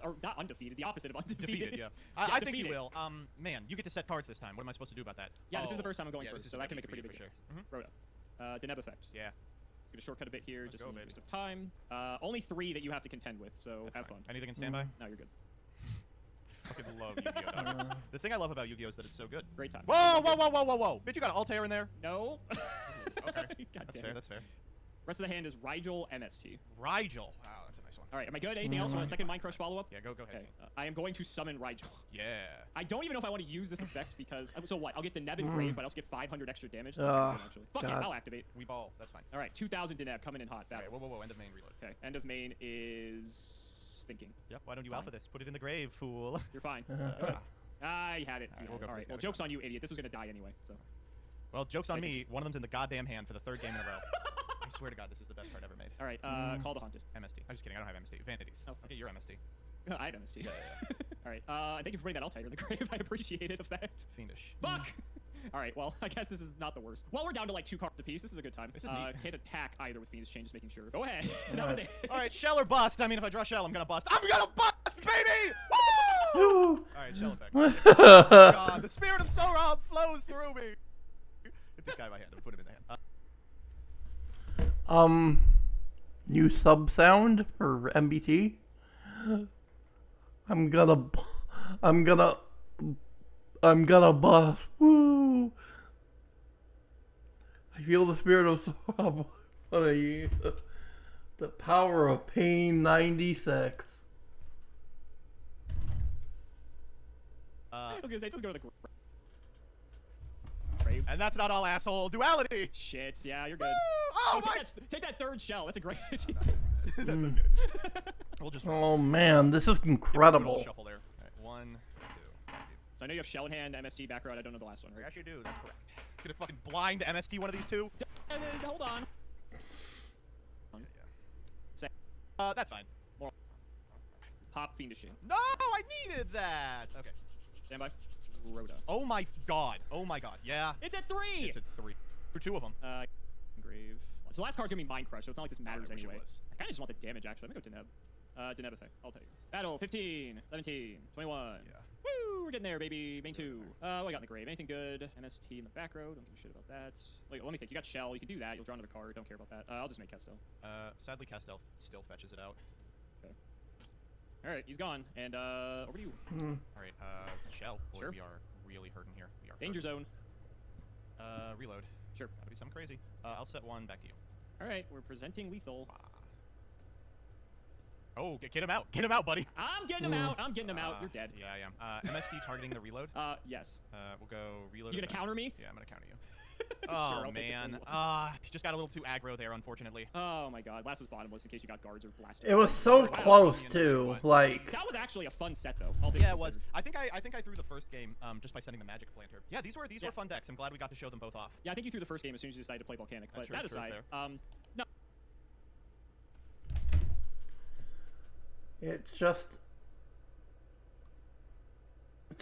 Speaker 4: Or not undefeated. The opposite of undefeated.
Speaker 3: Defeated, yeah. I think you
Speaker 4: defeated.
Speaker 3: will. Man, you get to set cards this time. What am I supposed to do about that?
Speaker 4: Yeah, this is the first time I'm going
Speaker 3: yeah,
Speaker 4: first,
Speaker 3: this
Speaker 4: so
Speaker 3: is
Speaker 4: that can
Speaker 3: gonna
Speaker 4: make a
Speaker 3: be
Speaker 4: pretty big
Speaker 3: for you
Speaker 4: difference.
Speaker 3: for
Speaker 4: Rhoda. Deneb effect.
Speaker 3: Yeah.
Speaker 4: It's gonna shortcut a bit here,
Speaker 3: Let's
Speaker 4: just
Speaker 3: go,
Speaker 4: in the
Speaker 3: baby.
Speaker 4: interest of time. Only 3 that you have to contend with, so
Speaker 3: That's
Speaker 4: have
Speaker 3: fine.
Speaker 4: fun.
Speaker 3: Anything in standby?
Speaker 4: No, you're good.
Speaker 3: Fucking love Yu-Gi-Oh! Dogs. The thing I love about Yu-Gi-Oh! Is that it's so good.
Speaker 4: Great time.
Speaker 3: Whoa! Bitch, you got an Altair in there?
Speaker 4: No.
Speaker 3: Okay.
Speaker 4: God
Speaker 3: That's
Speaker 4: damn
Speaker 3: fair,
Speaker 4: it.
Speaker 3: that's fair.
Speaker 4: Rest of the hand is Rigel MST.
Speaker 3: Rigel. Wow, that's a nice one.
Speaker 4: All right, am I good? Anything else on a second Mind Crush follow-up?
Speaker 3: Yeah, go ahead.
Speaker 4: Okay, I am going to summon Rigel.
Speaker 3: Yeah.
Speaker 4: I don't even know if I want to use this effect because... So what? I'll get the Neb engraved, but I also get 500 extra damage. That's actually good, actually. Fuck it,
Speaker 2: God.
Speaker 4: I'll activate.
Speaker 3: We ball. That's fine.
Speaker 4: All right, 2,000 Deneb coming in hot.
Speaker 3: Okay,
Speaker 4: Battle.
Speaker 3: whoa. End of main reload.
Speaker 4: Okay, end of main is... thinking.
Speaker 3: Yep, why don't you
Speaker 4: Fine.
Speaker 3: alpha this? Put it in the grave, fool.
Speaker 4: You're fine.
Speaker 2: Uh-huh.
Speaker 4: I had it.
Speaker 3: All right, we'll go for
Speaker 4: All
Speaker 3: this
Speaker 4: right, well,
Speaker 3: guy.
Speaker 4: joke's on you, idiot. This was going to die anyway, so...
Speaker 3: Well, joke's on me. One of them's in the goddamn hand for the 3rd game in a row. I swear to God, this is the best card ever made.
Speaker 4: All right, call the haunted.
Speaker 3: MST. I'm just kidding. I don't have MST. Vanities.
Speaker 4: Oh,
Speaker 3: I'll get your MST.
Speaker 4: I have MST. All right, thank you for bringing that Altair in the grave. I appreciate it, effect.
Speaker 3: Fiendish.
Speaker 4: Fuck! All right, well, I guess this is not the worst. Well, we're down to like 2 cards apiece. This is a good time.
Speaker 3: This is neat.
Speaker 4: Can't attack either with Fiendish Chain, just making sure. Go ahead. That was it.
Speaker 3: All right, shell or bust. I mean, if I draw shell, I'm gonna bust. I'm gonna bust, baby! Woo!
Speaker 2: Woo.
Speaker 3: All right, shell effect. Oh, God, the spirit of Sorab flows through me. Get this guy by hand. I'm put him in the hand.
Speaker 2: New sub sound for MBT. I'm gonna bust. Woo! I feel the spirit of sorrow. The power of PAYNE96.
Speaker 4: I was gonna say, just go to the grave.
Speaker 3: And that's not all, asshole. Duality.
Speaker 4: Shit, yeah, you're good.
Speaker 3: Oh, my.
Speaker 4: Take that 3rd shell. That's a great.
Speaker 3: That's okay. We'll just roll.
Speaker 2: Oh man, this is
Speaker 3: Good
Speaker 2: incredible.
Speaker 3: old shuffle there. All right, 1, 2.
Speaker 4: So I know you have shell in hand, MST back row. I don't know the last one,
Speaker 3: I
Speaker 4: right?
Speaker 3: actually do. That's correct. Gonna fucking blind MST one of these two?
Speaker 4: Hold on.
Speaker 3: That's fine.
Speaker 4: Pop Fiendish Chain.
Speaker 3: No, I needed that. Okay.
Speaker 4: Stand by. Rhoda.
Speaker 3: Oh my God. Oh my God. Yeah.
Speaker 4: It's at 3.
Speaker 3: It's a 3. For 2 of them.
Speaker 4: Grave. So the last card's gonna be Mind Crush, so it's not like this matters
Speaker 3: I wish it
Speaker 4: anyway.
Speaker 3: was.
Speaker 4: I kind of just want the damage, actually. I'm gonna go Deneb. Deneb effect. I'll tell you. Battle 15, 17, 21.
Speaker 3: Yeah.
Speaker 4: Woo! We're getting there, baby. Main 2. What I got in the grave? Anything good? MST in the back row. Don't give a shit about that. Wait, let me think. You got Shell. You can do that. You'll draw another card. Don't care about that. I'll just make Castel.
Speaker 3: Sadly, Castel still fetches it out.
Speaker 4: Okay. All right, he's gone. And over to you.
Speaker 3: All right, Shell. Boy,
Speaker 4: Sure.
Speaker 3: we are really hurting here. We are
Speaker 4: Danger
Speaker 3: hurting.
Speaker 4: zone.
Speaker 3: Reload.
Speaker 4: Sure.
Speaker 3: That'll be something crazy. I'll set 1 back to you.
Speaker 4: All right, we're presenting lethal.
Speaker 3: Oh, get him out. Get him out, buddy.
Speaker 4: I'm getting him out. I'm getting him out. You're dead.
Speaker 3: Yeah, I am. MSD targeting the reload.
Speaker 4: Yes.
Speaker 3: We'll go reload.
Speaker 4: You gonna counter me?
Speaker 3: Yeah, I'm gonna counter you.
Speaker 4: Sure,
Speaker 3: Oh,
Speaker 4: I'll take the
Speaker 3: man.
Speaker 4: 21.
Speaker 3: He just got a little too aggro there, unfortunately.
Speaker 4: Oh my god, last was bottomless in case you got guards or blasters.
Speaker 2: It was so close too. Like
Speaker 4: That was actually a fun set though.
Speaker 3: Yeah, it was. I think I threw the first game just by sending the magic planter. Yeah, these were fun decks. I'm glad we got to show them both off.
Speaker 4: Yeah, I think you threw the first game as soon as you decided to play Volcanic. But that aside, no.
Speaker 2: it's just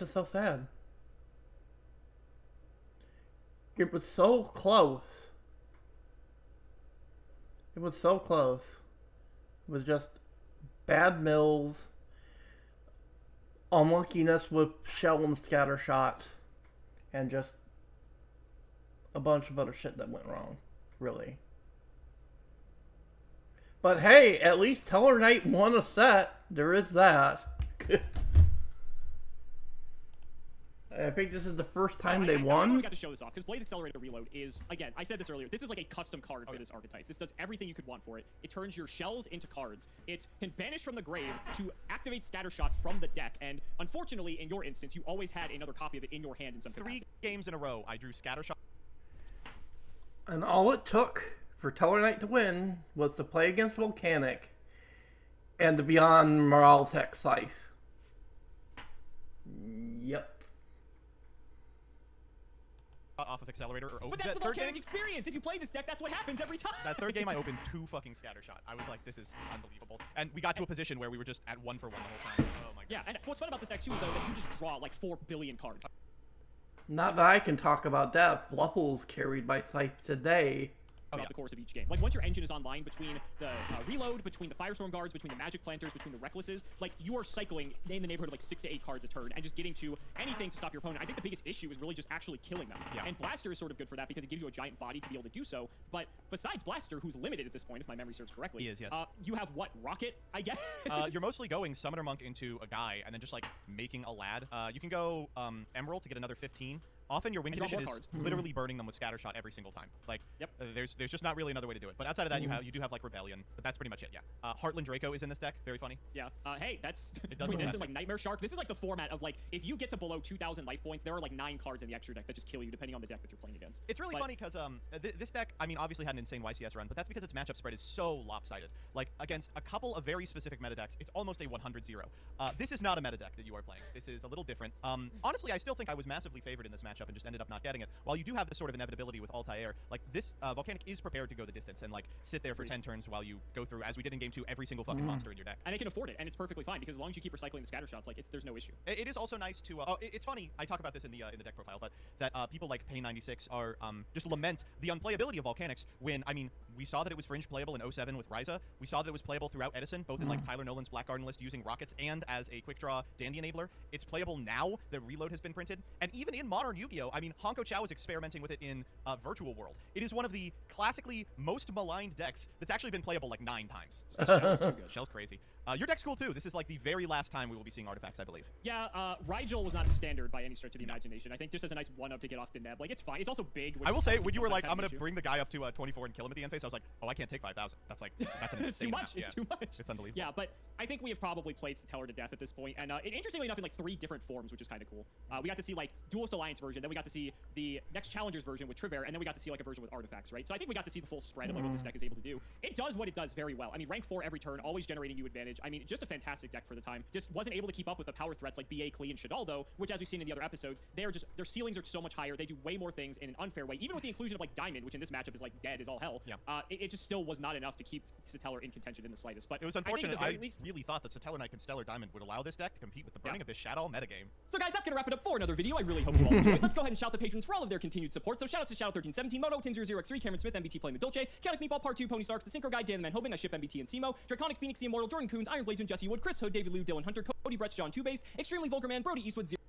Speaker 2: so sad. It was so close. It was so close. It was just bad mills, unluckiness with shell and scatter shot, and just a bunch of other shit that went wrong, really. But hey, at least Teller Knight won a set. There is that. I think this is the first time they won.
Speaker 4: We got to show this off because Blaze Accelerator Reload is, again, I said this earlier, this is like a custom card for this archetype. This does everything you could want for it. It turns your shells into cards. It can banish from the grave to activate Scattershot from the deck. And unfortunately, in your instance, you always had another copy of it in your hand in some capacity.
Speaker 3: 3 games in a row, I drew Scattershot.
Speaker 2: And all it took for Teller Knight to win was to play against Volcanic and to be on Moraltech Scythe. Yep.
Speaker 3: Off of Accelerator or
Speaker 4: But that's the Volcanic experience. If you play this deck, that's what happens every time.
Speaker 3: That third game, I opened 2 fucking Scattershot. I was like, this is unbelievable. And we got to a position where we were just at 1 for 1 the whole time. Oh my god.
Speaker 4: Yeah, and what's fun about this deck too is though that you just draw like 4 billion cards.
Speaker 2: Not that I can talk about that. Bluffles carried by Scythe today.
Speaker 4: Throughout the course of each game. Like, once your engine is online between the reload, between the Firestorm guards, between the magic planters, between the recklesses, like, you are cycling in the neighborhood of like 6 to 8 cards a turn and just getting to anything to stop your opponent. I think the biggest issue is really just actually killing them. Yeah. And Blaster is sort of good for that because it gives you a giant body to be able to do so. But besides Blaster, who's limited at this point, if my memory serves correctly,
Speaker 3: he is, yes.
Speaker 4: You have what? Rocket, I guess?
Speaker 3: You're mostly going Summoner Monk into a guy and then just like making a lad. You can go Emerald to get another 15. Often your win condition is literally burning them with Scattershot every single time. Like, there's just not really another way to do it. But outside of that, you do have like Rebellion, but that's pretty much it. Yeah. Heartland Draco is in this deck. Very funny.
Speaker 4: Yeah. Hey, that's
Speaker 3: between
Speaker 4: this and like Nightmare Shark. This is like the format of like if you get to below 2,000 life points, there are like 9 cards in the extra deck that just kill you depending on the deck that you're playing against.
Speaker 3: It's really funny because this deck, I mean, obviously had an insane YCS run, but that's because its matchup spread is so lopsided. Like against a couple of very specific meta decks, it's almost a 100-0. This is not a meta deck that you are playing. This is a little different. Honestly, I still think I was massively favored in this matchup and just ended up not getting it. While you do have this sort of inevitability with Altair, like this Volcanic is prepared to go the distance and like sit there for 10 turns while you go through, as we did in game 2, every single fucking monster in your deck.
Speaker 4: And they can afford it, and it's perfectly fine because as long as you keep recycling the scatter shots, like there's no issue.
Speaker 3: It is also nice to. It's funny. I talk about this in the deck profile, but that people like PAYNE96 are just lament the unplayability of Volcanics. When I mean, we saw that it was fringe playable in 07 with Ryza. We saw that it was playable throughout Edison, both in like Tyler Nolan's Black Garden list using rockets and as a quick draw Dandy enabler. It's playable now. The reload has been printed, and even in modern Yu-Gi-Oh, I mean, Honko Chow is experimenting with it in Virtual World. It is one of the classically most maligned decks that's actually been playable like 9 times. Shell's too good. Shell's crazy. Your deck's cool too. This is like the very last time we will be seeing artifacts, I believe.
Speaker 4: Yeah, Rigel was not standard by any stretch of the imagination. I think just as a nice 1-up to get off the Neb. Like, it's fine. It's also big.
Speaker 3: I will say, when you were like, I'm going to bring the guy up to 24 and kill him at the end phase, I was like, oh, I can't take 5,000. That's like, that's an insane
Speaker 4: It's too much.
Speaker 3: amount.
Speaker 4: It's too much.
Speaker 3: It's unbelievable.
Speaker 4: Yeah, but I think we have probably played Satellar to death at this point, and interestingly enough, in like 3 different forms, which is kind of cool. We got to see like Duelist Alliance version, then we got to see the Next Challengers version with Triver, and then we got to see like a version with artifacts, right? So I think we got to see the full spread of like what this deck is able to do. It does what it does very well. I mean, rank 4 every turn, always generating you advantage. I mean, just a fantastic deck for the time. Just wasn't able to keep up with the power threats like BA, Klee, and Shadal, though, which as we've seen in the other episodes, their ceilings are so much higher. They do way more things in an unfair way. Even with the inclusion of like Diamond, which in this matchup is like dead as all hell. Yeah. It just still was not enough to keep Satellar in contention in the slightest. But
Speaker 3: it was unfortunate. I really thought that Satellar Knight and Stellar Diamond would allow this deck to compete with the Burning Abyss Shadow metagame.
Speaker 4: So guys, that's gonna wrap it up for another video. I really hope you all enjoyed. Let's go ahead and shout the patrons for all of their continued support. So shout out to Shadow1317, Moto, Tim00x3, Cameron Smith, MBT playing the Dolce, Chaotic Meatball Part 2, Pony Starks, The Synchro Guy, Dan the Man Hobing, I ship MBT and Simo, Draconic Phoenix the Immortal, Jordan Coons, Iron Blazon, Jesse Wood, Chris Hood, David Liu, Dylan Hunter, Cody Brett, John Two-Base, Extremely Vulgar Man, Brody Eastwood, Zero.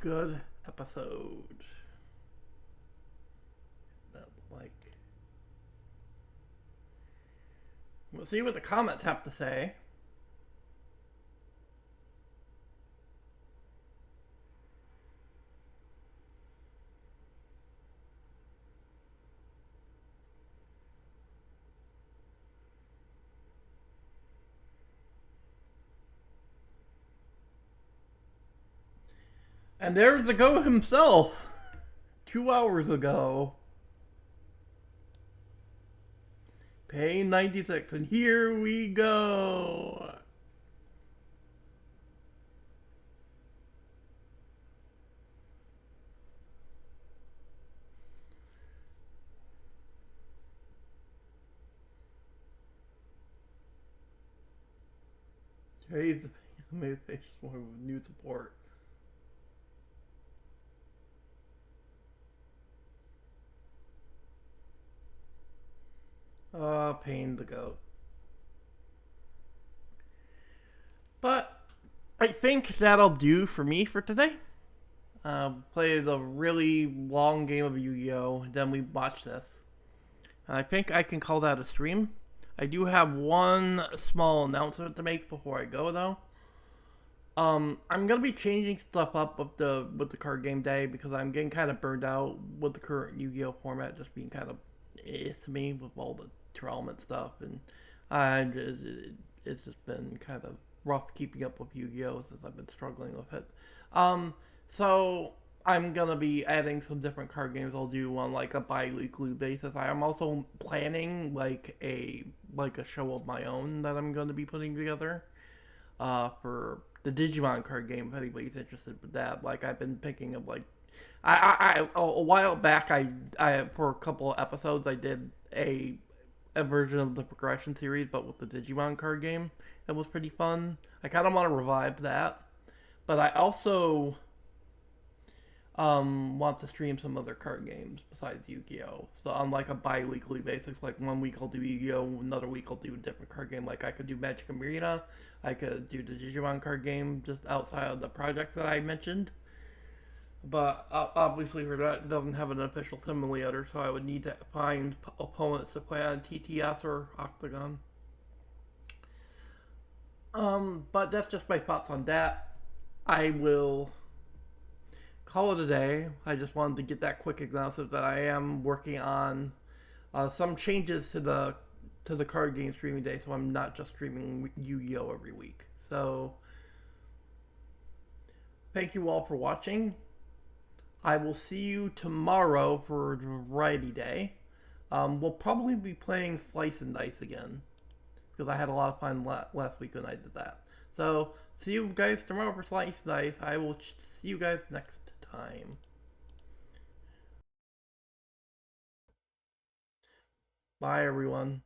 Speaker 2: Good episode. Like, we'll see what the comments have to say. And there's the Go himself. 2 hours ago. PAYNE96, and here we go. Today's made face for new support. Pain the goat. But I think that'll do for me for today. Play the really long game of Yu-Gi-Oh! Then we watch this. I think I can call that a stream. I do have one small announcement to make before I go though. I'm gonna be changing stuff up with the card game day because I'm getting kind of burned out with the current Yu-Gi-Oh! Format just being kind of to me with all the tournament stuff, and it's just been kind of rough keeping up with Yu-Gi-Oh! Since I've been struggling with it. So I'm gonna be adding some different card games I'll do on like a bi-weekly basis. I am also planning like a show of my own that I'm gonna be putting together for the Digimon card game if anybody's interested with that. Like I've been picking up like a while back I for a couple of episodes I did a version of the progression series but with the Digimon card game. It was pretty fun. I kind of want to revive that. But I also want to stream some other card games besides Yu-Gi-Oh! So on like a bi-weekly basis, like 1 week I'll do Yu-Gi-Oh! Another week I'll do a different card game. Like I could do Magic Arena, I could do the Digimon card game just outside of the project that I mentioned. But obviously for that it doesn't have an official simulator, so I would need to find opponents to play on TTS or Octagon. But that's just my thoughts on that. I will call it a day. I just wanted to get that quick announcement that I am working on some changes to the card game streaming day, so I'm not just streaming Yu-Gi-Oh! Every week. So thank you all for watching. I will see you tomorrow for Variety Day. We'll probably be playing Slice and Dice again because I had a lot of fun last week when I did that. So see you guys tomorrow for Slice and Dice. I will see you guys next time. Bye everyone.